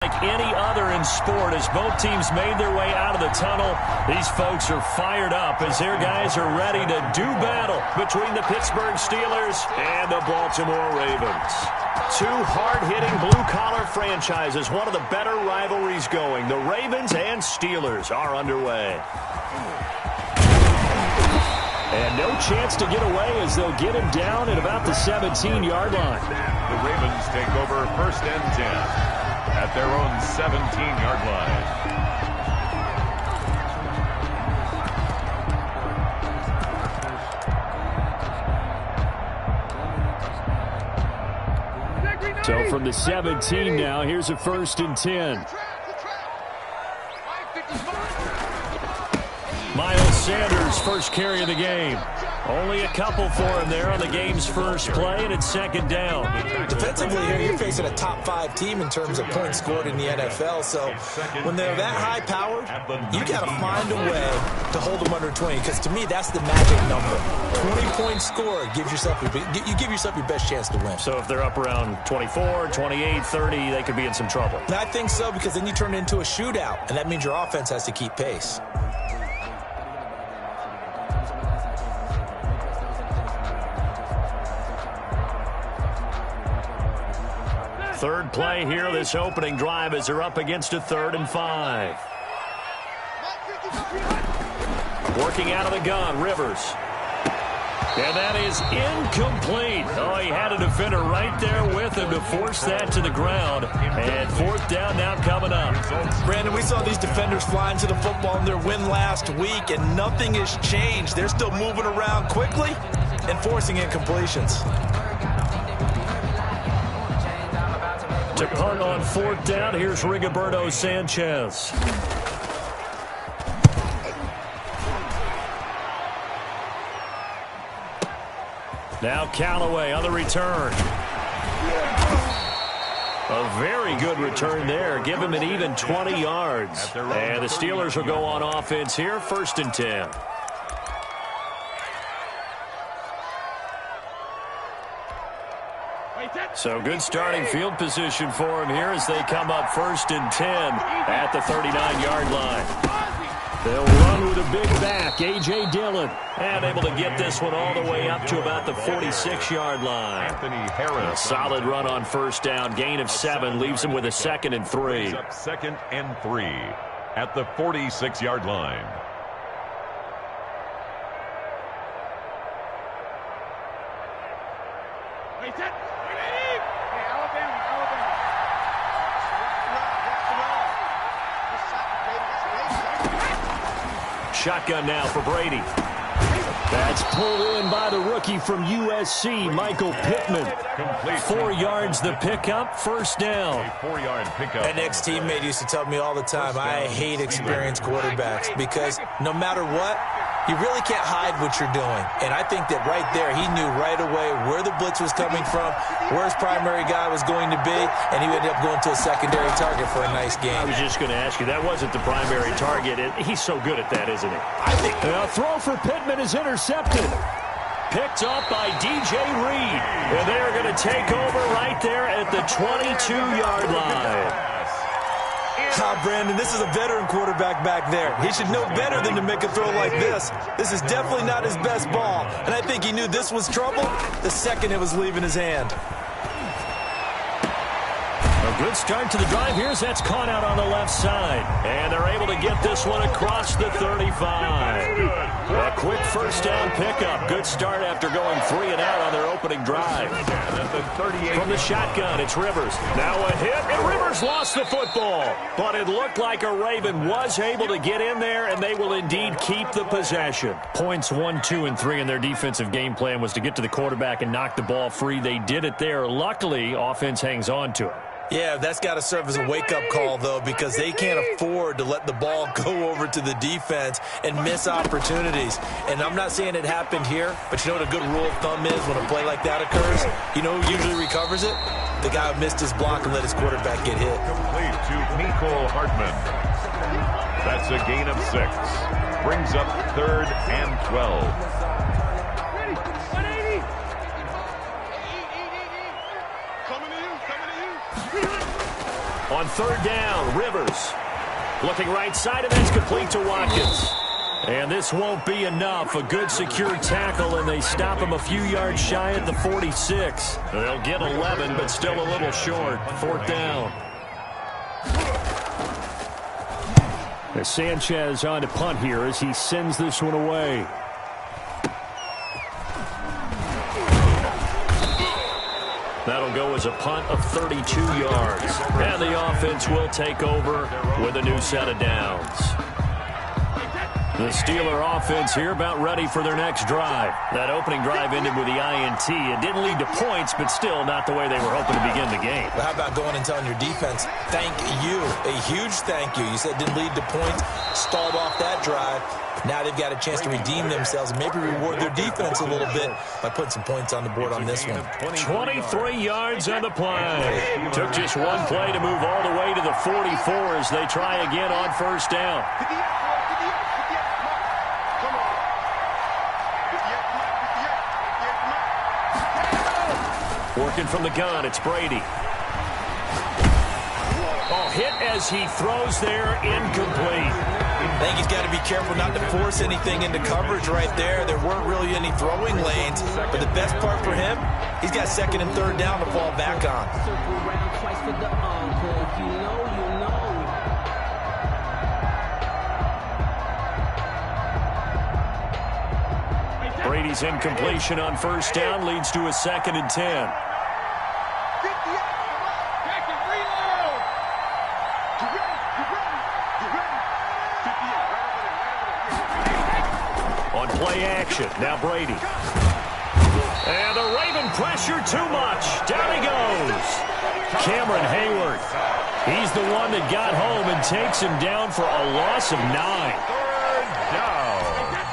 unlike any other in sport. As both teams made their way out of the tunnel, these folks are fired up as their guys are ready to do battle between the Pittsburgh Steelers and the Baltimore Ravens. Two hard-hitting blue-collar franchises, one of the better rivalries going. The Ravens and Steelers are underway. And no chance to get away as they'll get him down at about the 17-yard line. The Ravens take over 1st and 10 at their own 17-yard line. So from the 17 now, here's a 1st and 10. Miles Sanders, first carry of the game. Only a couple for him there on the game's first play, and it's 2nd down. Defensively here, you're facing a top 5 team in terms of points scored in the NFL. So when they're that high-powered, you got to find a way to hold them under 20. Because to me, that's the magic number. 20 points scored gives yourself you give yourself your best chance to win. So if they're up around 24, 28, 30, they could be in some trouble. And I think so, because then you turn it into a shootout, and that means your offense has to keep pace. Third play here, this opening drive, as they're up against a 3rd and 5. Working out of the gun, Rivers. And that is incomplete. Oh, he had a defender right there with him to force that to the ground. And 4th down now coming up. Brandon, we saw these defenders flying to the football in their win last week, and nothing has changed. They're still moving around quickly and forcing incompletions. To punt on 4th down, here's Rigoberto Sanchez. Now Callaway on the return. A very good return there. Give him an even 20 yards. And the Steelers will go on offense here, 1st and 10. So good starting field position for him here as they come up 1st and 10 at the 39-yard line. They'll run with a big back, A.J. Dillon, and able to get this one all the way up to about the 46-yard line. Anthony Harris. A solid run on 1st down, gain of 7, leaves him with a 2nd and 3. 2nd and 3 at the 46-yard line. Shotgun now for Brady. That's pulled in by the rookie from USC, Michael Pittman. 4 yards the pickup, 1st down. A 4-yard pickup. An ex-teammate used to tell me all the time, I hate experienced quarterbacks because no matter what, you really can't hide what you're doing. And I think that right there, he knew right away where the blitz was coming from, where his primary guy was going to be, and he ended up going to a secondary target for a nice game. I was just going to ask you, that wasn't the primary target. He's so good at that, isn't he? I think. A throw for Pittman is intercepted. Picked up by DJ Reed. And they're going to take over right there at the 22-yard line. Brandon, this is a veteran quarterback back there. He should know better than to make a throw like this. This is definitely not his best ball, and I think he knew this was trouble the second it was leaving his hand. A good start to the drive here as that's caught out on the left side. And they're able to get this one across the 35. A quick 1st down pickup. Good start after going 3 and out on their opening drive. From the shotgun, it's Rivers. Now a hit, and Rivers lost the football. But it looked like a Raven was able to get in there, and they will indeed keep the possession. Points 1, 2, and 3 in their defensive game plan was to get to the quarterback and knock the ball free. They did it there. Luckily, offense hangs on to it. Yeah, that's got to serve as a wake-up call, though, because they can't afford to let the ball go over to the defense and miss opportunities. And I'm not saying it happened here, but you know what a good rule of thumb is when a play like that occurs? You know who usually recovers it? The guy who missed his block and let his quarterback get hit. Complete to Mecole Hardman. That's a gain of 6. Brings up 3rd and 12. On third down, Rivers. Looking right side, and that's complete to Watkins. And this won't be enough. A good secure tackle, and they stop him a few yards shy at the 46. They'll get 11, but still a little short. Fourth down. As Sanchez on to punt here as he sends this one away. That'll go as a punt of 32 yards. And the offense will take over with a new set of downs. The Steeler offense here about ready for their next drive. That opening drive ended with the INT. It didn't lead to points, but still not the way they were hoping to begin the game. But how about going and telling your defense, thank you, a huge thank you. You said it didn't lead to points, stalled off that drive. Now they've got a chance to redeem themselves and maybe reward their defense a little bit by putting some points on the board on this one. 23 yards on the play. Took just one play to move all the way to the 44 as they try again on first down. Working from the gun, it's Brady. Oh, hit as he throws there, incomplete. I think he's got to be careful not to force anything into coverage right there. There weren't really any throwing lanes, but the best part for him, he's got second and third down to fall back on. Brady's incompletion on first down leads to a 2nd and 10. On play action, now Brady. And the Raven pressure too much. Down he goes. Cameron Hayward. He's the one that got home and takes him down for a loss of 9.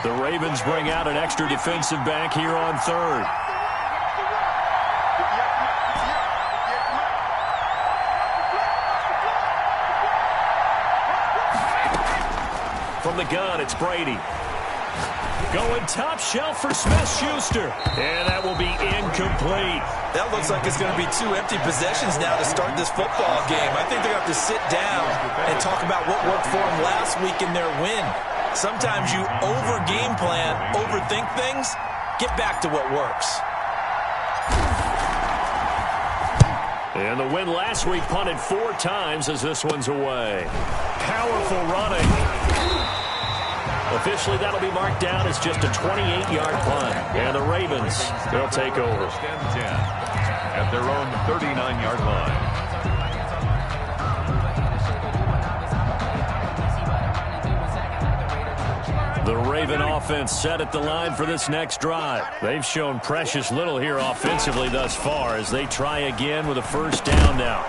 The Ravens bring out an extra defensive back here on third. From the gun, it's Brady. Going top shelf for Smith-Schuster. And that will be incomplete. That looks like it's going to be 2 empty possessions now to start this football game. I think they're going to have to sit down and talk about what worked for them last week in their win. Sometimes you over-game plan, overthink things. Get back to what works. And the win last week punted 4 times as this one's away. Powerful running. Officially, that'll be marked down as just a 28-yard punt. And the Ravens, they'll take over. 10 at their own 39-yard line. The Raven offense set at the line for this next drive. They've shown precious little here offensively thus far as they try again with a first down now.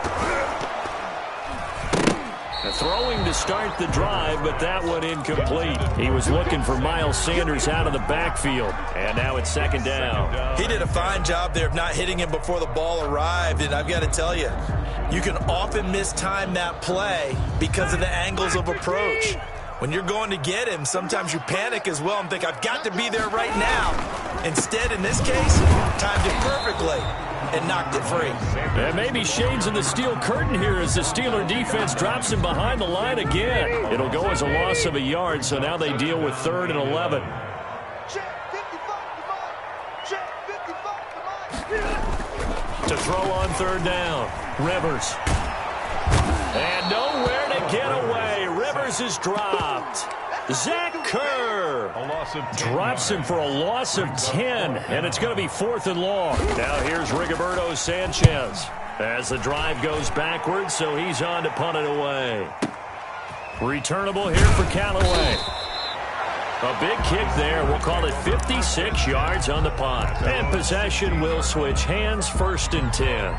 Throwing to start the drive, but that one incomplete. He was looking for Miles Sanders out of the backfield, and now it's 2nd down. He did a fine job there of not hitting him before the ball arrived, and I've got to tell you, you can often mistime that play because of the angles of approach. When you're going to get him, sometimes you panic as well and think, I've got to be there right now. Instead, in this case, timed it perfectly and knocked it free. And maybe shades in the steel curtain here as the Steeler defense drops him behind the line again. It'll go as a loss of a yard, so now they deal with 3rd and 11. To throw on 3rd down, Rivers. And nowhere to get away. Rivers is dropped. Zach Kerr drops him for a loss of 10, and it's going to be 4th and long. Now here's Rigoberto Sanchez as the drive goes backwards, so he's on to punt it away. Returnable here for Callaway. A big kick there. We'll call it 56 yards on the punt. And possession will switch hands, 1st and 10.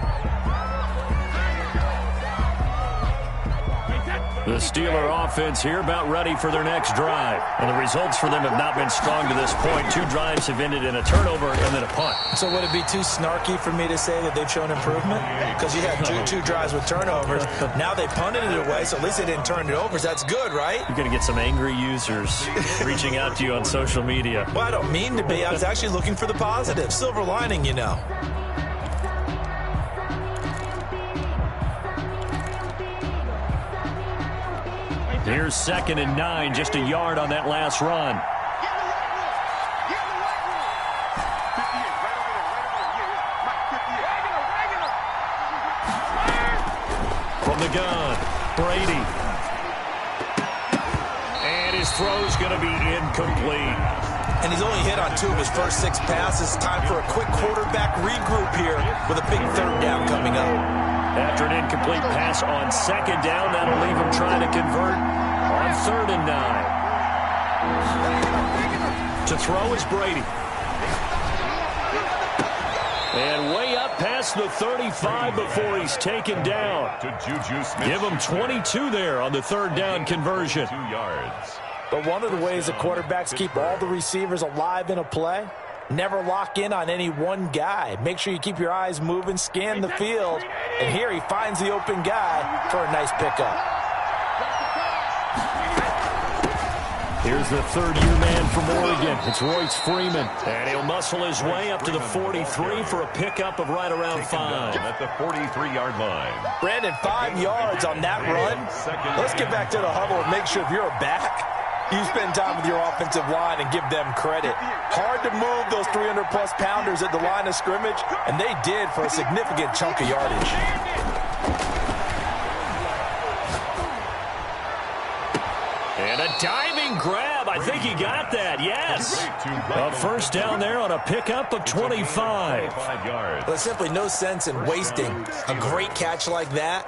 The Steeler offense here about ready for their next drive. And the results for them have not been strong to this point. 2 drives have ended in a turnover and then a punt. So would it be too snarky for me to say that they've shown improvement? Because you had two drives with turnovers. Now they punted it away, so at least they didn't turn it over. So that's good, right? You're going to get some angry users reaching out to you on social media. Well, I don't mean to be. I was actually looking for the positive. Silver lining, you know. Here's 2nd and 9, just a yard on that last run. From the gun, Brady. And his throw's going to be incomplete. And he's only hit on 2 of his first 6 passes. Time for a quick quarterback regroup here with a big 3rd down coming up. After an incomplete pass on 2nd down, that'll leave him trying to convert on 3rd and 9. To throw is Brady. And way up past the 35 before he's taken down. To Juju Smith. Give him 22 there on the 3rd down conversion. 2 yards. But one of the ways that quarterbacks keep all the receivers alive in a play, never lock in on any one guy. Make sure you keep your eyes moving, scan the field. And here he finds the open guy for a nice pickup. Here's the 3rd-year man from Oregon. It's Royce Freeman. And he'll muscle his way up to the 43 for a pickup of right around 5. At the 43-yard line. Brandon, 5 yards on that run. Let's get back to the huddle and make sure if you're a back, you spend time with your offensive line and give them credit. Hard to move those 300-plus pounders at the line of scrimmage, and they did for a significant chunk of yardage. And a diving grab. I think he got that. Yes. A 1st down there on a pickup of 25. Yards. There's simply no sense in wasting a great catch like that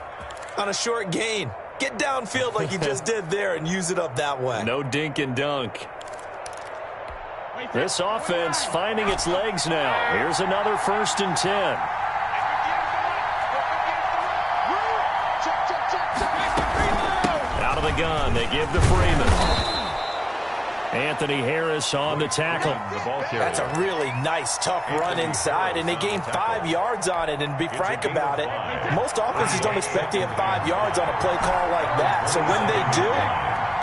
on a short gain. Get downfield like you just did there and use it up that way. No dink and dunk. This offense finding its legs now. Here's another 1st and 10. Out of the gun, they give to Freeman. Anthony Harris on the tackle. That's a really nice, tough run inside, and they gained 5 yards on it. And be frank about it, most offenses don't expect to have 5 yards on a play call like that. So when they do,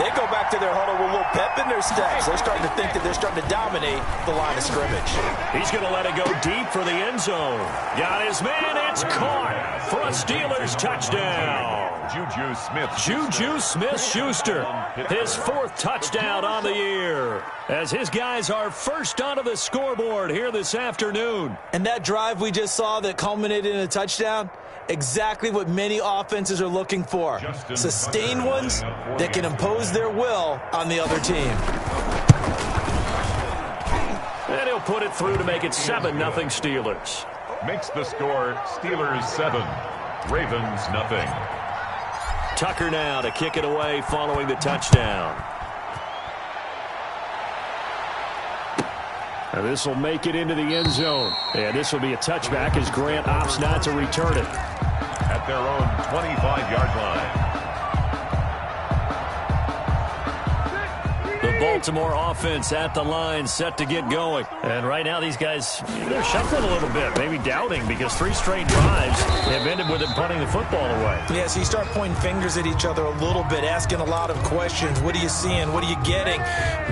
they go back to their huddle with a little pep in their steps. They're starting to think that they're starting to dominate the line of scrimmage. He's going to let it go deep for the end zone. Got his man. It's caught for a Steelers touchdown. Juju Smith-Schuster, his 4th touchdown on the year, as his guys are first onto the scoreboard here this afternoon. And that drive we just saw that culminated in a touchdown, exactly what many offenses are looking for. Sustained ones that can impose their will on the other team. And he'll put it through to make it 7-0 Steelers. Makes the score Steelers 7, Ravens nothing. Tucker now to kick it away following the touchdown. And this will make it into the end zone. And this will be a touchback as Grant opts not to return it. At their own 25-yard line. The Baltimore offense at the line, set to get going. And right now these guys, they're shuffling a little bit, maybe doubting, because 3 straight drives have ended with them punting the football away. Yeah, so you start pointing fingers at each other a little bit, asking a lot of questions. What are you seeing? What are you getting?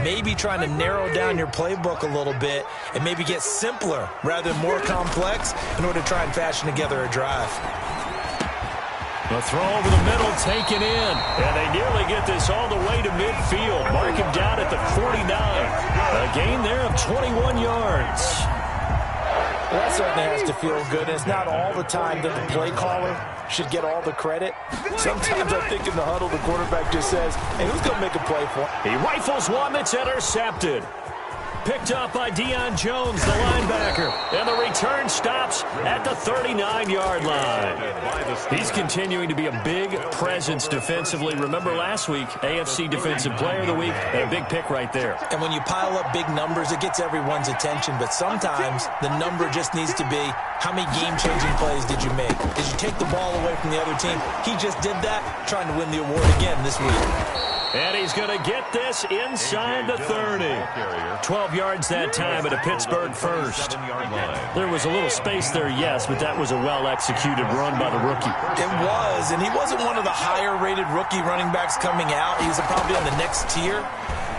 Maybe trying to narrow down your playbook a little bit and maybe get simpler rather than more complex in order to try and fashion together a drive. A throw over the middle taken in. And they nearly get this all the way to midfield. Mark him down at the 49. A gain there of 21 yards. Well, that certainly has to feel good. It's not all the time that the play caller should get all the credit. Sometimes I think in the huddle, the quarterback just says, hey, who's going to make a play for him? He rifles one that's intercepted. Picked up by Deion Jones, the linebacker. And the return stops at the 39-yard line. He's continuing to be a big presence defensively. Remember last week, AFC Defensive Player of the Week, and a big pick right there. And when you pile up big numbers, it gets everyone's attention. But sometimes the number just needs to be, how many game-changing plays did you make? Did you take the ball away from the other team? He just did that, trying to win the award again this week. And he's going to get this inside the 30. 12 yards that time at a Pittsburgh first. There was a little space there, yes, but that was a well-executed run by the rookie. It was, and he wasn't one of the higher-rated rookie running backs coming out. He was probably on the next tier.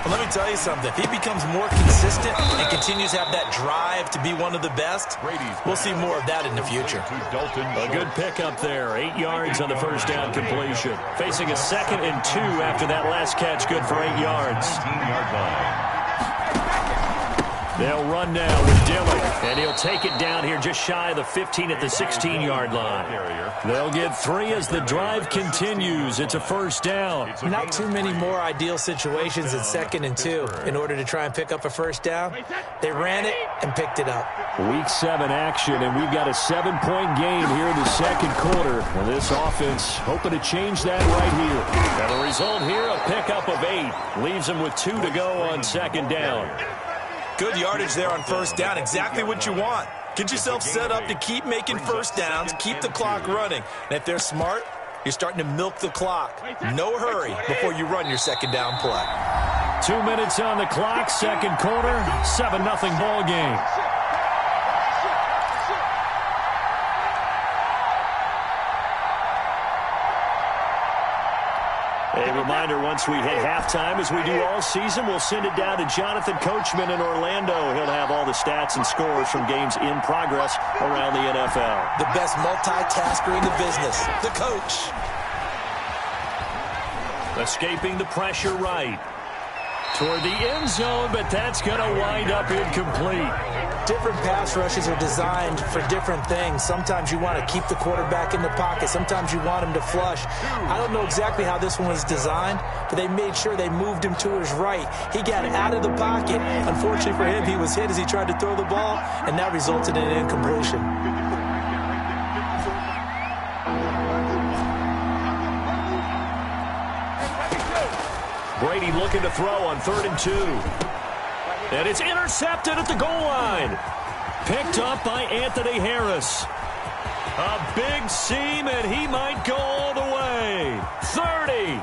Well, let me tell you something. If he becomes more consistent and continues to have that drive to be one of the best, we'll see more of that in the future. A good pickup there. 8 yards on the first down completion. Facing a 2nd and 2 after that last catch. Good for 8 yards. 18-yard line. They'll run now with Dillon, and he'll take it down here just shy of the 15 at the 16-yard line. They'll get 3 as the drive continues. It's a first down. Not too many more ideal situations in 2nd and 2 in order to try and pick up a first down. They ran it and picked it up. Week 7 action, and we've got a 7-point game here in the second quarter. And this offense hoping to change that right here. And the result here, a pickup of 8. Leaves them with 2 to go on 2nd down. Good yardage there on first down. Exactly what you want. Get yourself set up to keep making first downs, keep the clock running. And if they're smart, you're starting to milk the clock. No hurry before you run your 2nd down play. 2 minutes on the clock, second quarter, 7-0 ball game. A reminder, once we hit halftime, as we do all season, we'll send it down to Jonathan Coachman in Orlando. He'll have all the stats and scores from games in progress around the NFL. The best multitasker in the business, the coach. Escaping the pressure right. Toward the end zone, but that's going to wind up incomplete. Different pass rushes are designed for different things. Sometimes you want to keep the quarterback in the pocket. Sometimes you want him to flush. I don't know exactly how this one was designed, but they made sure they moved him to his right. He got out of the pocket. Unfortunately for him, he was hit as he tried to throw the ball, and that resulted in an incompletion. Brady looking to throw on 3rd and 2. And it's intercepted at the goal line. Picked up by Anthony Harris. A big seam, and he might go all the way. 30,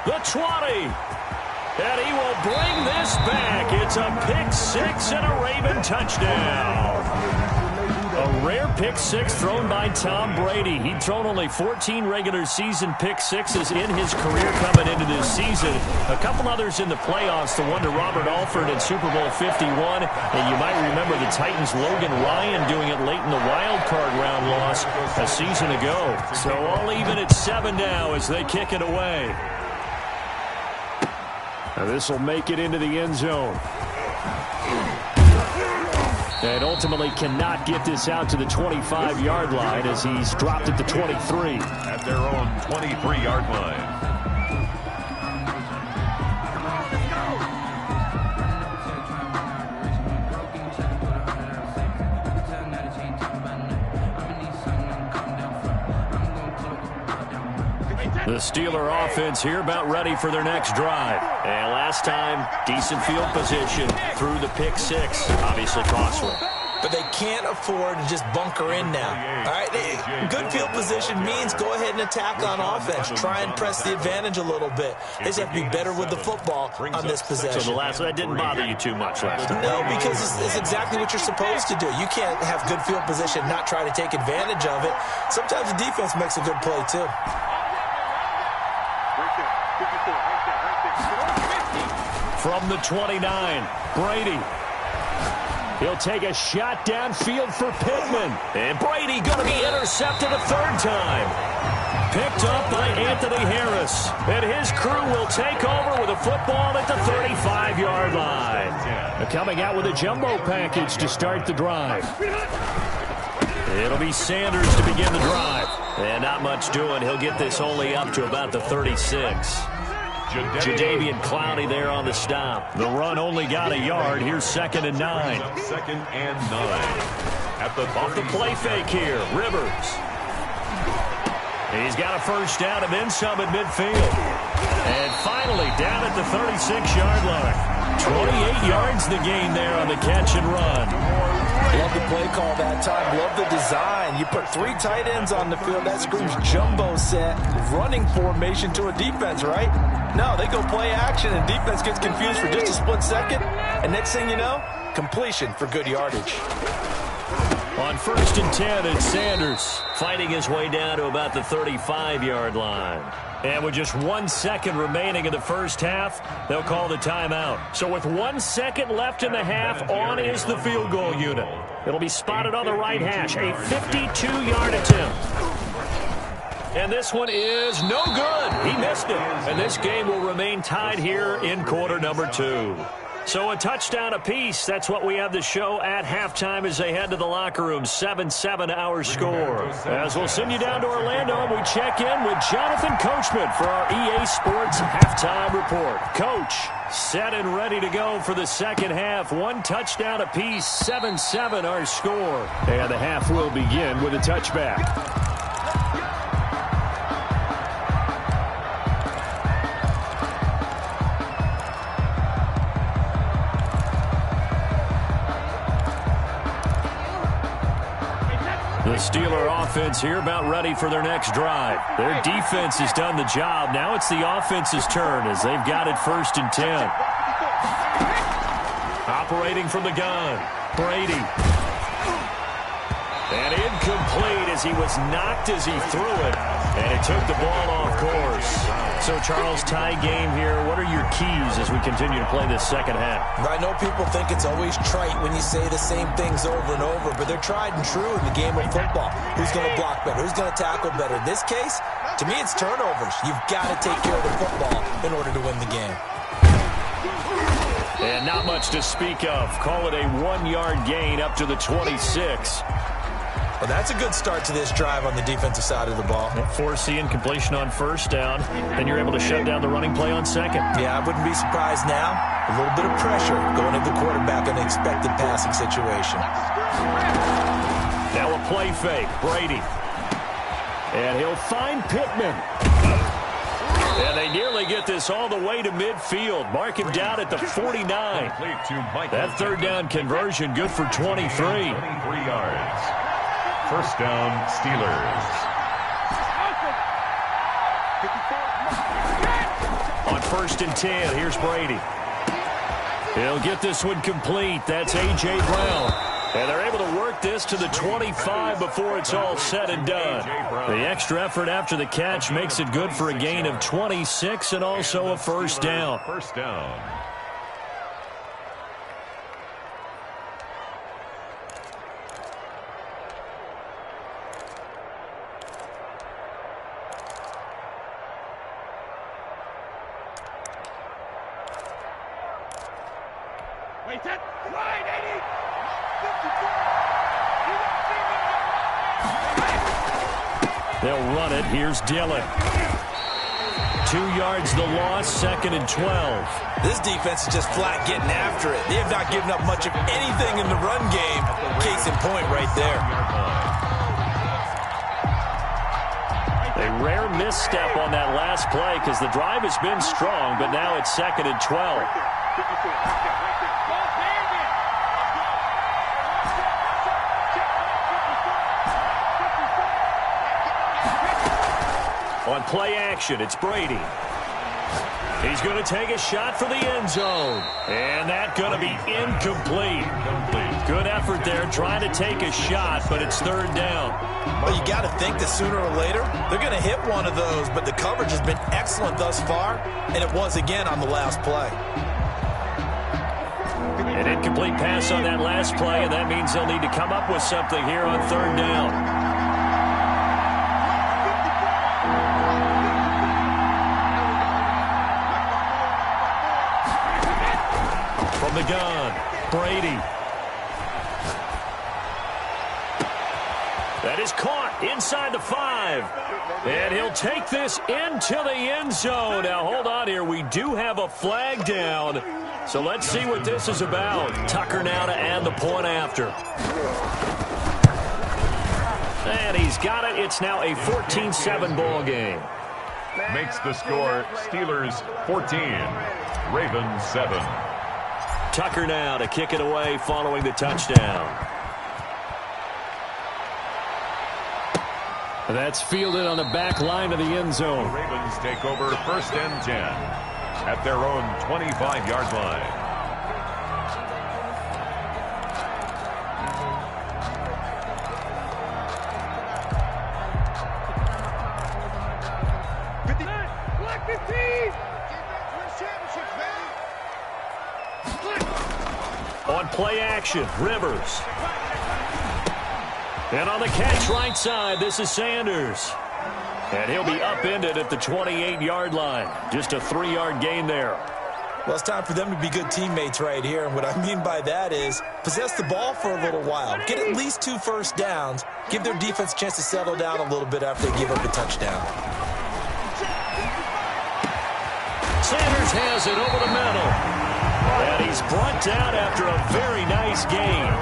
the 20. And he will bring this back. It's a pick 6 and a Raven touchdown. A rare pick 6 thrown by Tom Brady. He'd thrown only 14 regular season pick 6s in his career coming into this season. A couple others in the playoffs, the one to Robert Alford in Super Bowl 51. And you might remember the Titans' Logan Ryan doing it late in the wild card round loss a season ago. So all even at 7 now as they kick it away. Now this will make it into the end zone. And ultimately cannot get this out to the 25-yard line as he's dropped at the 23. At their own 23-yard line. The Steeler offense here about ready for their next drive. And last time, decent field position through the pick 6. Obviously costly. But they can't afford to just bunker in now. All right, good field position means go ahead and attack on offense. Try and press the advantage a little bit. They just have to be better with the football on this possession. So that didn't bother you too much last time? No, because it's exactly what you're supposed to do. You can't have good field position, not try to take advantage of it. Sometimes the defense makes a good play, too. From the 29, Brady. He'll take a shot downfield for Pittman. And Brady going to be intercepted a 3rd time. Picked up by Anthony Harris. And his crew will take over with a football at the 35-yard line. They're coming out with a jumbo package to start the drive. It'll be Sanders to begin the drive. And not much doing. He'll get this only up to about the 36. Jadeveon Clowney there on the stop. The run only got a yard. Here's 2nd and 9. 2nd and 9. At the off the play fake here, Rivers. He's got a first down and then some at midfield. And finally down at the 36-yard line. 28 yards the gain there on the catch and run. Love the play call that time. Love the design. You put 3 tight ends on the field. That screams jumbo set, running formation to a defense, right? No, they go play action, and defense gets confused for just a split second. And next thing you know, completion for good yardage. On 1st and 10, it's Sanders fighting his way down to about the 35-yard line. And with just 1 second remaining in the first half, they'll call the timeout. So with 1 second left in the half, on is the field goal unit. It'll be spotted on the right hash, a 52-yard attempt. And this one is no good. He missed it. And this game will remain tied here in quarter number 2. So a touchdown apiece. That's what we have to show at halftime as they head to the locker room. 7-7 our score. As we'll send you down to Orlando, and we check in with Jonathan Coachman for our EA Sports Halftime Report. Coach, set and ready to go for the second half. 1 touchdown apiece, 7-7 our score. And the half will begin with a touchback. The Steeler offense here about ready for their next drive. Their defense has done the job. Now it's the offense's turn as they've got it 1st and 10. Operating from the gun, Brady. And incomplete as he was knocked as he threw it. And it took the ball off course. So, Charles, tie game here. What are your keys as we continue to play this second half? I know people think it's always trite when you say the same things over and over, but they're tried and true in the game of football. Who's going to block better? Who's going to tackle better? In this case, to me, it's turnovers. You've got to take care of the football in order to win the game. And not much to speak of. Call it a 1-yard gain up to the 26. Well, that's a good start to this drive on the defensive side of the ball. Forcing incompletion on 1st down, and you're able to shut down the running play on 2nd. Yeah, I wouldn't be surprised now. A little bit of pressure going at the quarterback in an expected passing situation. Now a play fake, Brady. And he'll find Pittman. And they nearly get this all the way to midfield. Mark him down at the 49. That 3rd down conversion good for 23. 23 yards. 1st down, Steelers. On 1st and 10, here's Brady. He'll get this one complete. That's A.J. Brown. And they're able to work this to the 25 before it's all said and done. The extra effort after the catch makes it good for a gain of 26 and also a 1st down. 1st down. They'll run it. Here's Dillon. 2 yards the loss, 2nd and 12. This defense is just flat getting after it. They have not given up much of anything in the run game. Case in point right there. A rare misstep on that last play because the drive has been strong, but now it's 2nd and 12. On play action, it's Brady. He's going to take a shot for the end zone. And that's going to be incomplete. Good effort there trying to take a shot, but it's 3rd down. Well, you got to think that sooner or later they're going to hit one of those, but the coverage has been excellent thus far, and it was again on the last play. An incomplete pass on that last play, and that means they'll need to come up with something here on 3rd down. From the gun, Brady. That is caught inside the 5. And he'll take this into the end zone. Now, hold on here. We do have a flag down. So let's see what this is about. Tucker now to add the point after. And he's got it. It's now a 14-7 ball game. Makes the score Steelers 14, Ravens 7. Tucker now to kick it away following the touchdown. That's fielded on the back line of the end zone. The Ravens take over 1st and 10 at their own 25-yard line. On play action, Rivers. And on the catch right side, this is Sanders. And he'll be upended at the 28-yard line. Just a 3-yard gain there. Well, it's time for them to be good teammates right here. And what I mean by that is possess the ball for a little while. Get at least 2 first downs. Give their defense a chance to settle down a little bit after they give up a touchdown. Sanders has it over the middle. And he's brought down after a very nice game.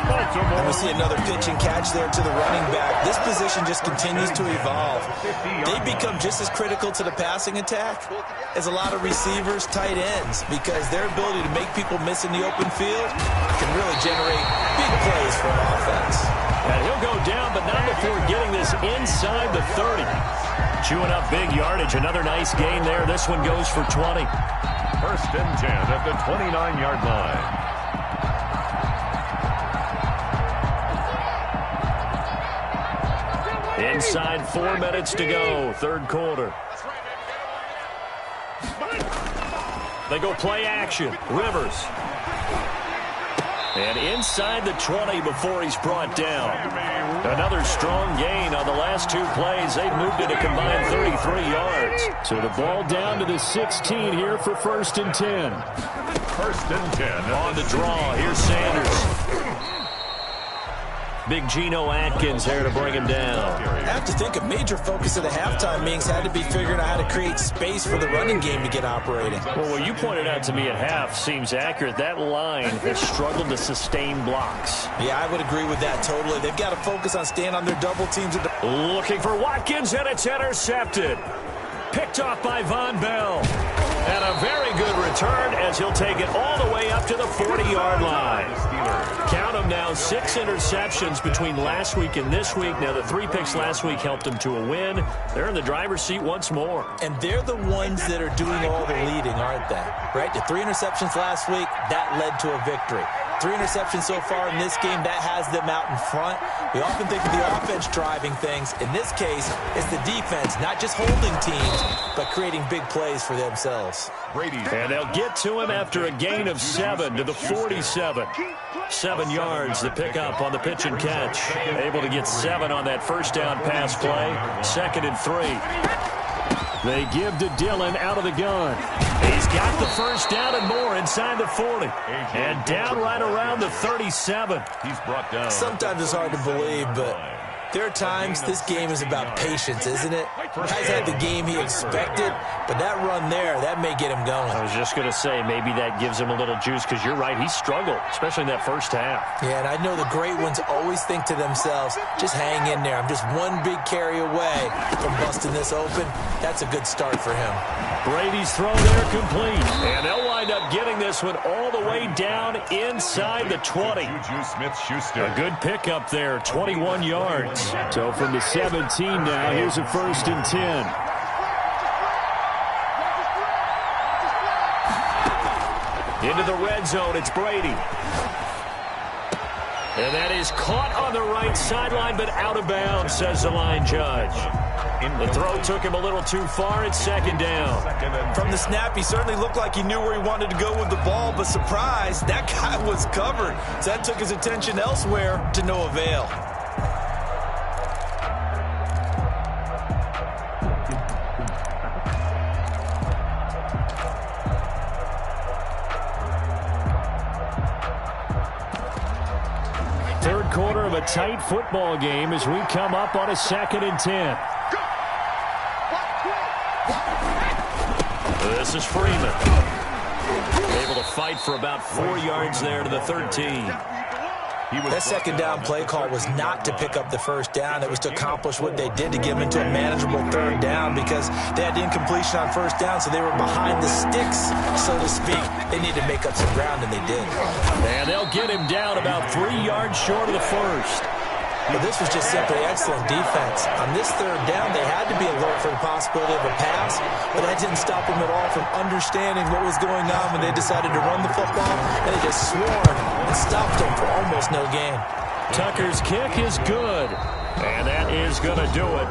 And we see another pitch and catch there to the running back. This position just continues to evolve. They become just as critical to the passing attack as a lot of receivers, tight ends, because their ability to make people miss in the open field can really generate big plays for an offense. And he'll go down, but not before getting this inside the 30. Chewing up big yardage. Another nice gain there. This one goes for 20. First and 10 at the 29-yard line. Inside 4 minutes to go, third quarter. They go play action. Rivers. And inside the 20 before he's brought down. Another strong gain on the last 2 plays. They've moved it a combined 33 yards. So the ball down to the 16 here for first and 10. First and 10. On the draw, here's Sanders. Big Geno Atkins there to bring him down. I have to think a major focus of the halftime meetings had to be figuring out how to create space for the running game to get operating. Well, what you pointed out to me at half seems accurate. That line has struggled to sustain blocks. Yeah, I would agree with that totally. They've got to focus on staying on their double teams. Looking for Watkins, and it's intercepted. Picked off by Von Bell. And a very good return as he'll take it all the way up to the 40-yard line. Count them now, 6 interceptions between last week and this week. Now, the 3 picks last week helped them to a win. They're in the driver's seat once more. And they're the ones that are doing all the leading, aren't they? Right? The 3 interceptions last week, that led to a victory. 3 interceptions so far in this game, that has them out in front. We often think of the offense driving things. In this case, it's the defense, not just holding teams, but creating big plays for themselves. And they'll get to him after a gain of 7 to the 47. 7 yards to pick up on the pitch and catch. Able to get 7 on that first down pass play. 2nd and 3. They give to Dillon out of the gun. He's got the first down and more inside the 40. And down right around the 37. He's brought down. Sometimes it's hard to believe, but there are times this game is about patience, isn't it? Guy's had the game he expected, but that run there, that may get him going. I was just going to say, maybe that gives him a little juice, because you're right, he struggled, especially in that first half. Yeah, and I know the great ones always think to themselves, just hang in there. I'm just one big carry away from busting this open. That's a good start for him. Brady's throw there complete. And they'll wind up getting this one all the way down inside the 20. Juju Smith-Schuster. A good pickup there, 21 yards. So from the 17 now, here's a first and 10. Into the red zone, it's Brady. And that is caught on the right sideline, but out of bounds, says the line judge. The throw took him a little too far. It's 2nd down. From the snap, he certainly looked like he knew where he wanted to go with the ball, but surprise, that guy was covered. So that took his attention elsewhere to no avail. Third quarter of a tight football game as we come up on a 2nd and 10. This is Freeman. Able to fight for about 4 yards there to the 13. That 2nd down play call was not to pick up the first down. It was to accomplish what they did to get them into a manageable 3rd down, because they had the incompletion on first down, so they were behind the sticks, so to speak. They needed to make up some ground, and they did. And they'll get him down about 3 yards short of the first. But this was just simply excellent defense. On this 3rd down, they had to be alert for the possibility of a pass, but that didn't stop them at all from understanding what was going on when they decided to run the football, and they just swarmed and stopped them for almost no gain. Tucker's kick is good. And that is going to do it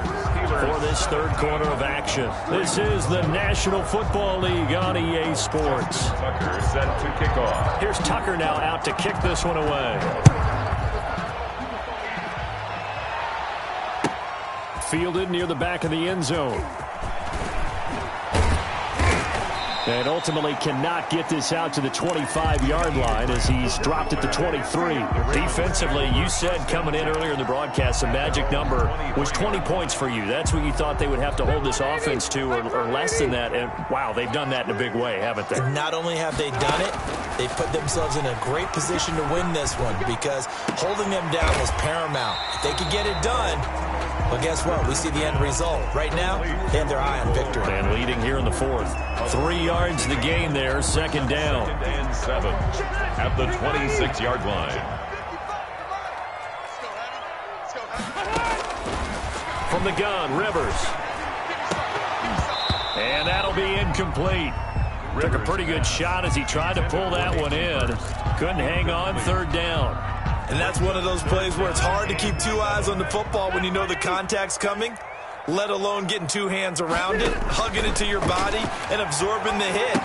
for this third quarter of action. This is the National Football League on EA Sports. Tucker set to kick off. Here's Tucker now out to kick this one away. Fielded near the back of the end zone. And ultimately cannot get this out to the 25-yard line as he's dropped it to 23. Defensively, you said coming in earlier in the broadcast, the magic number was 20 points for you. That's what you thought they would have to hold this offense to or less than that. And, wow, they've done that in a big way, haven't they? Not only have they done it, they put themselves in a great position to win this one because holding them down was paramount. If they could get it done, well, guess what? We see the end result. Right now, they have their eye on victory. And leading here in the fourth. 3 yards the gain there, second down. Second and 7 at the 26-yard line. From the gun, Rivers. And that'll be incomplete. Took a pretty good shot as he tried to pull that one in. Couldn't hang on, third down. And that's one of those plays where it's hard to keep two eyes on the football when you know the contact's coming, let alone getting two hands around it, hugging it to your body, and absorbing the hit,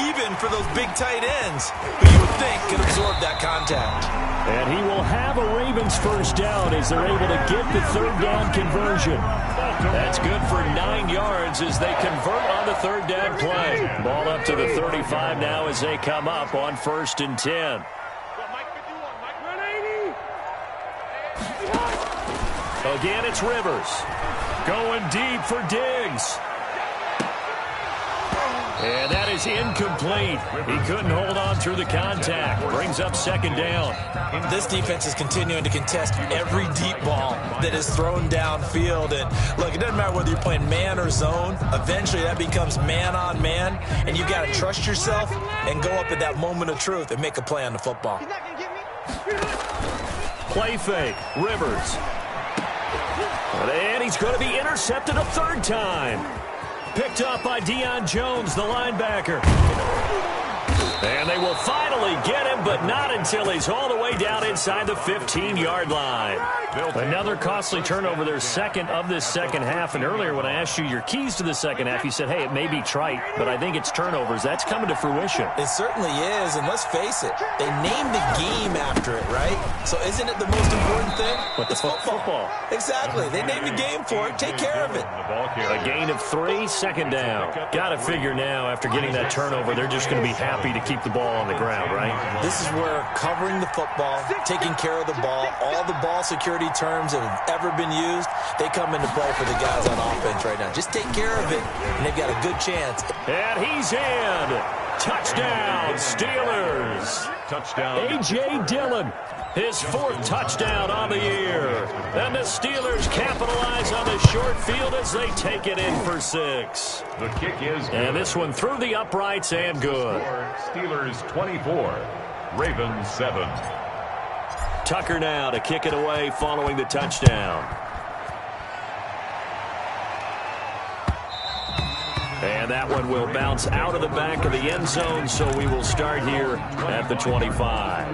even for those big tight ends who you would think could absorb that contact. And he will have a Ravens first down as they're able to get the third down conversion. That's good for 9 yards as they convert on the third down play. Ball up to the 35 now as they come up on 1st and 10. Again, it's Rivers. Going deep for Diggs. And that is incomplete. He couldn't hold on through the contact. Brings up second down. This defense is continuing to contest every deep ball that is thrown downfield. And look, it doesn't matter whether you're playing man or zone. Eventually that becomes man on man. And you got to trust yourself and go up at that moment of truth and make a play on the football. Play fake. Rivers. And he's going to be intercepted a third time. Picked up by Deion Jones, the linebacker. And they will finally get him, but not until he's all the way down inside the 15-yard line. Another costly turnover, their second of this second half. And earlier when I asked you your keys to the second half, you said, hey, it may be trite, but I think it's turnovers. That's coming to fruition. It certainly is, and let's face it, they named the game after it, right? So isn't it the most important thing? But it's football. Exactly. They named the game for it. Take care of it. A gain of 3, second down. Got to figure now, after getting that turnover, they're just going to be happy to keep the ball on the ground, right? This is where covering the football, taking care of the ball, all the ball security terms that have ever been used, they come into play for the guys on offense right now. Just take care of it, and they've got a good chance. And he's in. Touchdown, Steelers. Touchdown. A.J. Dillon, his 4th touchdown on the year. And the Steelers capitalize on the short field as they take it in for 6. The kick is good. And this one through the uprights and good. Steelers 24, Ravens 7. Tucker now to kick it away following the touchdown. And that one will bounce out of the back of the end zone, so we will start here at the 25.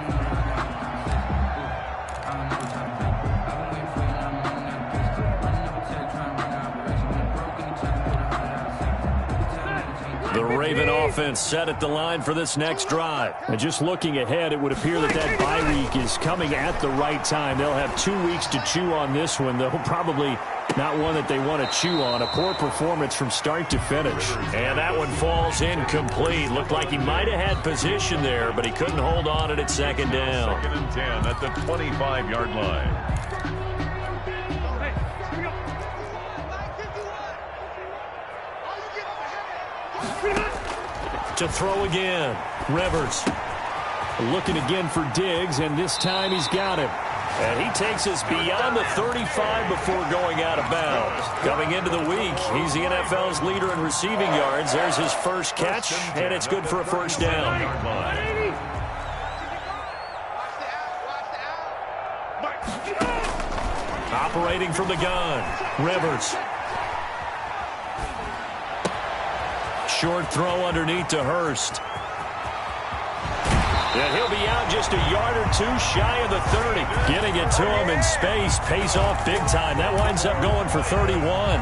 The Raven offense set at the line for this next drive. And just looking ahead, it would appear that that bye week is coming at the right time. They'll have 2 weeks to chew on this one, though probably not one that they want to chew on. A poor performance from start to finish. And that one falls incomplete. Looked like he might have had position there, but he couldn't hold on it at second down. 2nd and 10 at the 25-yard line. To throw again. Rivers looking again for Diggs, and this time he's got him. And he takes us beyond the 35 before going out of bounds. Coming into the week, he's the NFL's leader in receiving yards. There's his first catch, and it's good for a first down. Operating from the gun, Rivers. Short throw underneath to Hurst. And he'll be out just a yard or two shy of the 30. Getting it to him in space pays off big time. That winds up going for 31.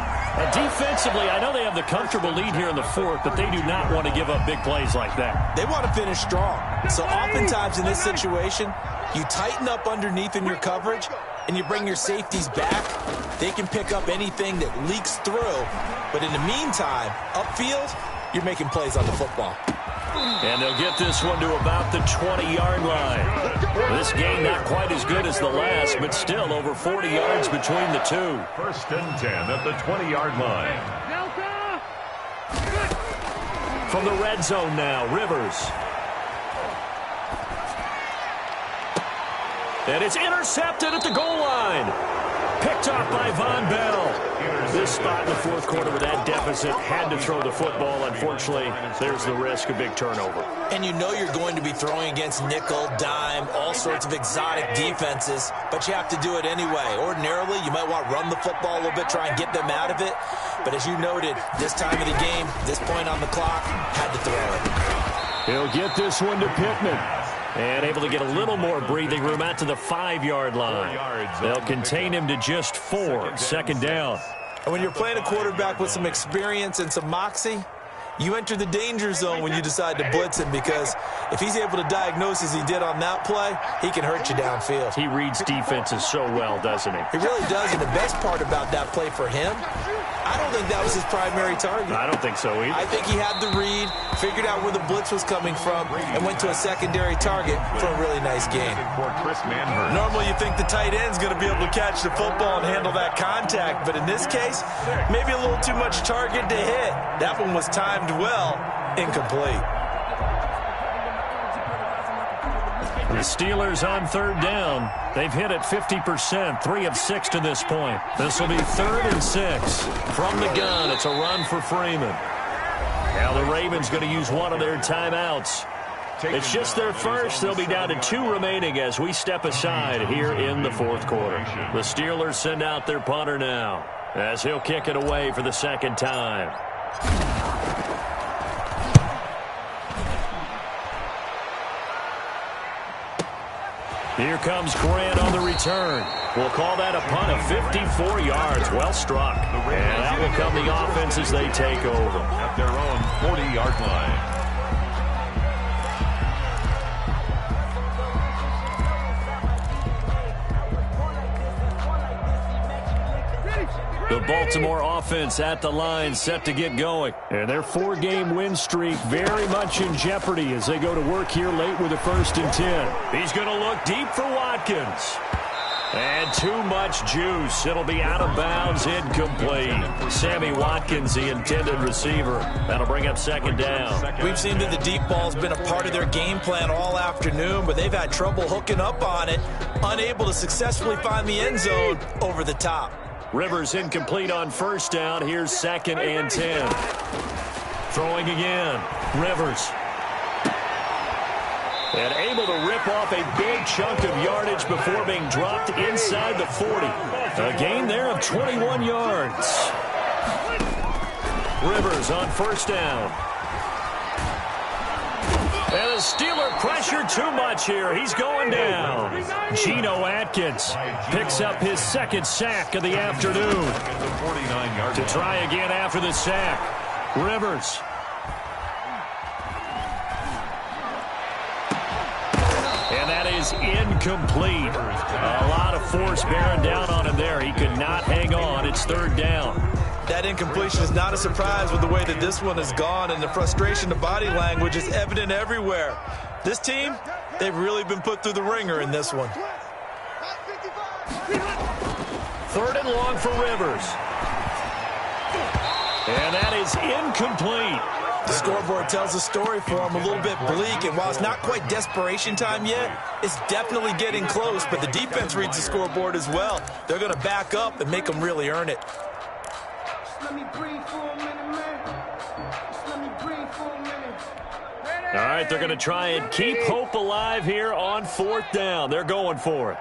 Defensively, I know they have the comfortable lead here in the fourth, but they do not want to give up big plays like that. They want to finish strong. So oftentimes in this situation, you tighten up underneath in your coverage, and you bring your safeties back. They can pick up anything that leaks through. But in the meantime, upfield, you're making plays on the football. And they'll get this one to about the 20-yard line. This game not quite as good as the last, but still over 40 yards between the two. 1st and 10 at the 20-yard line. From the red zone now, Rivers. And it's intercepted at the goal line. Picked off by Von Bell. This spot in the fourth quarter with that deficit had to throw the football. Unfortunately, there's the risk of big turnover. And you know you're going to be throwing against nickel, dime, all sorts of exotic defenses, but you have to do it anyway. Ordinarily, you might want to run the football a little bit, try and get them out of it. But as you noted, this time of the game, this point on the clock, had to throw it. He'll get this one to Pittman. And able to get a little more breathing room out to the 5-yard line. They'll contain him to just 4. 2nd down. And when you're playing a quarterback with some experience and some moxie, you enter the danger zone when you decide to blitz him, because if he's able to diagnose as he did on that play, he can hurt you downfield. He reads defenses so well, doesn't he? He really does, and the best part about that play for him, I don't think that was his primary target. I don't think so either. I think he had the read, figured out where the blitz was coming from, and went to a secondary target for a really nice game. Normally you think the tight end's going to be able to catch the football and handle that contact, but in this case, maybe a little too much target to hit. That one was timed well, incomplete. The Steelers on 3rd down. They've hit it 50%, 3 of 6 to this point. This will be 3rd and 6. From the gun, it's a run for Freeman. Now the Ravens going to use one of their timeouts. It's just their first. They'll be down to 2 remaining as we step aside here in the fourth quarter. The Steelers send out their punter now as he'll kick it away for the 2nd time. Here comes Grant on the return. We'll call that a punt of 54 yards. Well struck. And that will come the offense as they take over. At their own 40-yard line. The Baltimore offense at the line, set to get going. And their 4-game win streak very much in jeopardy as they go to work here late with a 1st and 10. He's going to look deep for Watkins. And too much juice. It'll be out of bounds, incomplete. Sammy Watkins, the intended receiver. That'll bring up 2nd down. We've seen that the deep ball's been a part of their game plan all afternoon, but they've had trouble hooking up on it, unable to successfully find the end zone over the top. Rivers incomplete on 1st down. Here's 2nd and 10. Throwing again. Rivers. And able to rip off a big chunk of yardage before being dropped inside the 40. A gain there of 21 yards. Rivers on 1st down. And the Steeler pressure too much here. He's going down. Geno Atkins picks up his 2nd sack of the afternoon. To try again after the sack. Rivers. And that is incomplete. A lot of force bearing down on him there. He could not hang on. It's 3rd down. That incompletion is not a surprise with the way that this one has gone, and the frustration of body language is evident everywhere. This team, they've really been put through the ringer in this one. 3rd and long for Rivers. And that is incomplete. The scoreboard tells a story for him, a little bit bleak, and while it's not quite desperation time yet, it's definitely getting close, but the defense reads the scoreboard as well. They're going to back up and make them really earn it. All right, they're going to try and keep hope alive here on 4th down. They're going for it.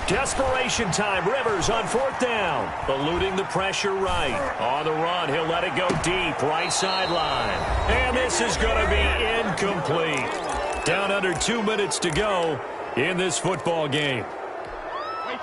Desperation time. Rivers on 4th down. Eluding the pressure right. On the run, he'll let it go deep. Right sideline. And this is going to be incomplete. Down under 2 minutes to go in this football game.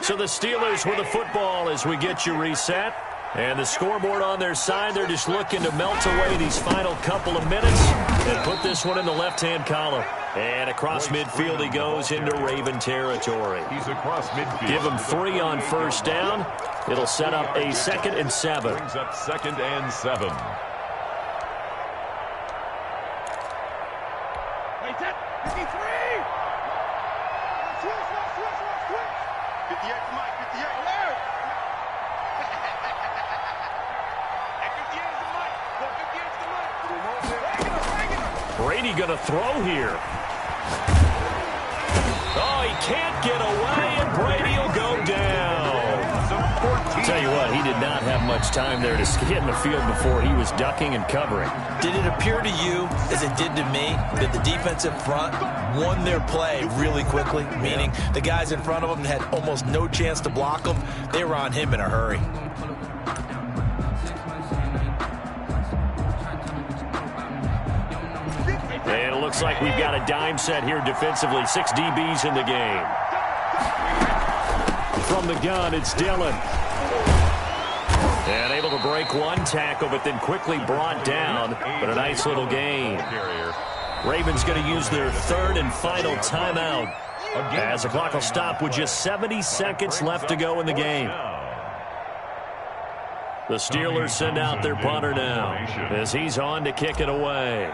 So the Steelers with the football as we get you reset. And the scoreboard on their side, they're just looking to melt away these final couple of minutes and put this one in the left-hand column. And across midfield he goes into Raven territory. He's across midfield. Give him 3 on 1st down. It'll set up a 2nd and 7. Brings up 2nd and 7. Wait, 53! Brady going to throw here. Oh, he can't get away, and Brady will go down. I'll tell you what, he did not have much time there to get in the field before he was ducking and covering. Did it appear to you, as it did to me, that the defensive front won their play really quickly? Meaning the guys in front of them had almost no chance to block them. They were on him in a hurry. And it looks like we've got a dime set here defensively. 6 DBs in the game. From the gun, it's Dillon. And able to break one tackle, but then quickly brought down. But a nice little gain. Ravens going to use their 3rd and final timeout as the clock will stop with just 70 seconds left to go in the game. The Steelers send out their punter now as he's on to kick it away.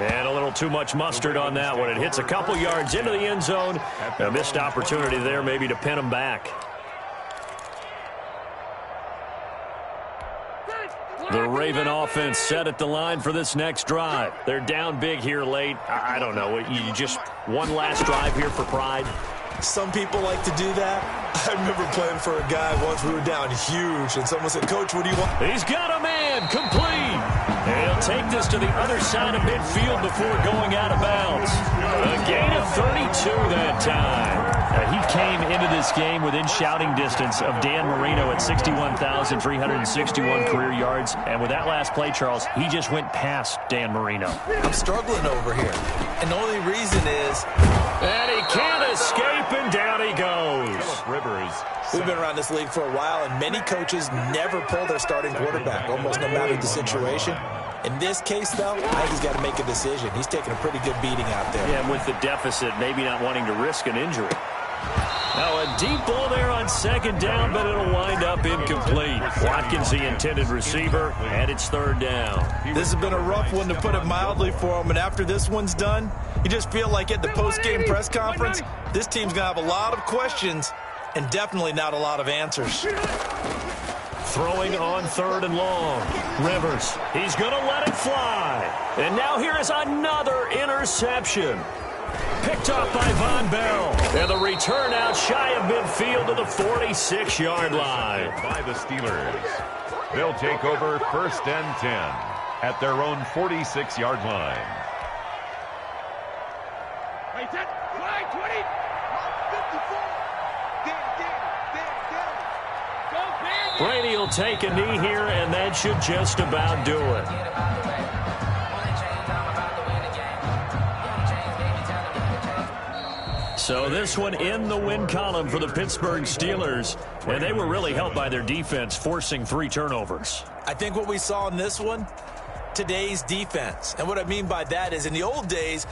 And a little too much mustard on that one. It hits a couple yards into the end zone. A missed opportunity there maybe to pin him back. The Raven offense set at the line for this next drive. They're down big here late. I don't know. You just one last drive here for pride. Some people like to do that. I remember playing for a guy once. We were down huge, and someone said, "Coach, what do you want?" He's got a man. Complete. And he'll take this to the other side of midfield before going out of bounds. A gain of 32 that time. He came into this game within shouting distance of Dan Marino at 61,361 career yards. And with that last play, Charles, he just went past Dan Marino. I'm struggling over here. And the only reason is... And he can't escape, and down he goes. Rivers. We've been around this league for a while, and many coaches never pull their starting quarterback, almost no matter the situation. In this case, though, I think he's got to make a decision. He's taking a pretty good beating out there. Yeah, with the deficit, maybe not wanting to risk an injury. Now a deep ball there on 2nd down, but it'll wind up incomplete. Watkins, the intended receiver, and it's 3rd down. This has been a rough one, to put it mildly, for him. And after this one's done, you just feel like at the post-game press conference, this team's going to have a lot of questions and definitely not a lot of answers. Throwing on 3rd and long. Rivers, he's going to let it fly. And now here is another interception. Picked off by Von Bell. And the return out shy of midfield to the 46-yard line. By the Steelers. They'll take over 1st and 10 at their own 46-yard line. Wait, 10, 20, 54. Brady will take a knee here, and that should just about do it. So this one in the win column for the Pittsburgh Steelers, and they were really helped by their defense, forcing 3 turnovers. I think what we saw in this one, today's defense. And what I mean by that is, in the old days,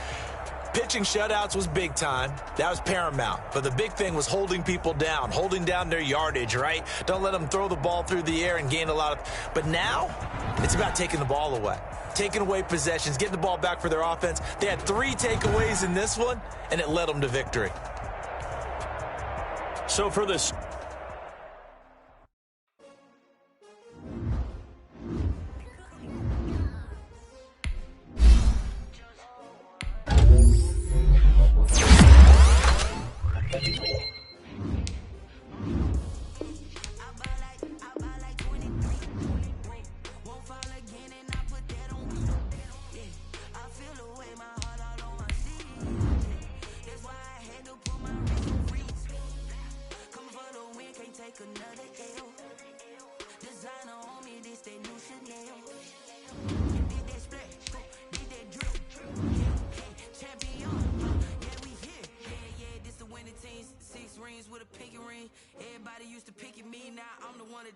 pitching shutouts was big time. That was paramount. But the big thing was holding people down, holding down their yardage, right? Don't let them throw the ball through the air and gain a lot of... But now, it's about taking the ball away. Taking away possessions, getting the ball back for their offense. They had 3 takeaways in this one, and it led them to victory. So for this...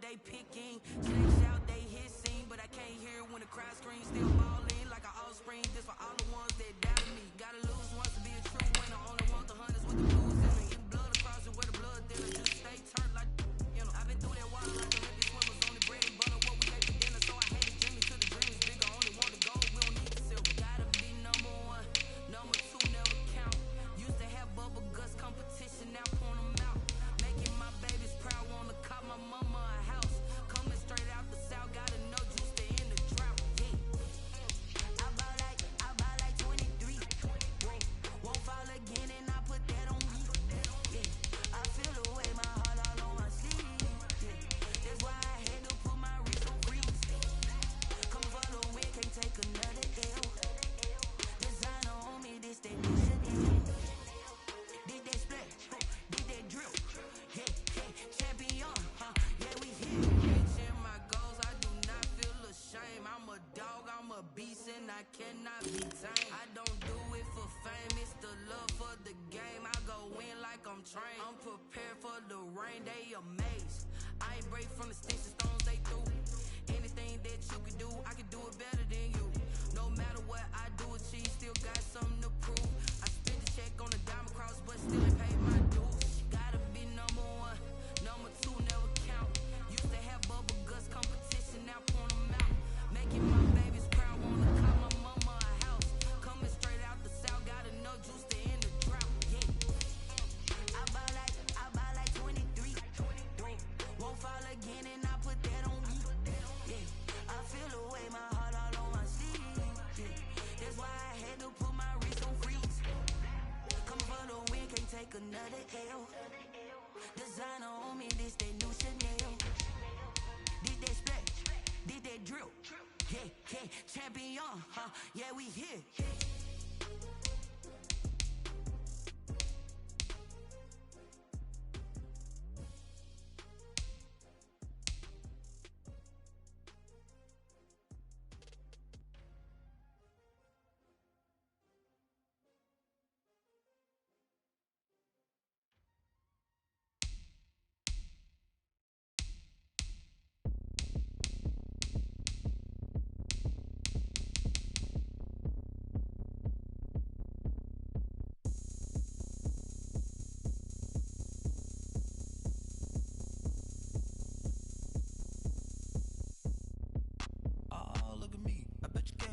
they picking. Snakes out, they hissing, but I can't hear when the crowd screams. Still ballin' like an offspring. This for all the ones that doubted me. Gotta lose once to be a true winner. Only want the hunters with the blues in it. Getting blood across it where the blood thinner. Just stay turned like, you know. I've been through that water like Olympic swimmers. Only bread and butter, what we ate for dinner. So I had to dream it till the dream is bigger. Only want the gold, we don't need the silver. Gotta be number one, number two never count. Used to have bubble guts competition, now point them out. Making my babies proud, wanna cop my mama a house. Coming straight out the south, gotta know juice to end the drought. Yeah. I bought like 23. Won't fall again and I put that on me. Yeah. I feel the way, my heart all on my sleeve. Yeah. That's why I had to put my wrist on freeze. Come for the win, can't take another L. Designer on me, this they new Chanel. Did they split? Did they drill? Yeah, champion, yeah, we here. Reaching my goals, I do not feel ashamed. I'm a dog, I'm a beast, and I cannot be tamed. I don't do it for fame, it's the love for the game. I go in like I'm trained. I'm prepared for the rain, they amazed. I ain't break from the sticks and stones they threw. Anything that you can do, I can do it better than you. No matter what I do, achieve, still got something to prove. I spent the check on the diamond cross, but still ain't paid my dues. Gotta be number one, number two never count. Used to have bubble guts competition, now point them out. Making my babies proud, wanna call my mama a house. Coming straight out the south, got enough juice to end the drought. Yeah. I bought like 23. Won't fall again and I put that on me. Yeah. I feel the way, my heart all on my sleeve. Yeah. That's why I had to put my wrist on freeze. Coming for the win, can't take another L. Designer on me, this they new Chanel. Did they split? Did they drill? Yeah, champion, yeah, we here.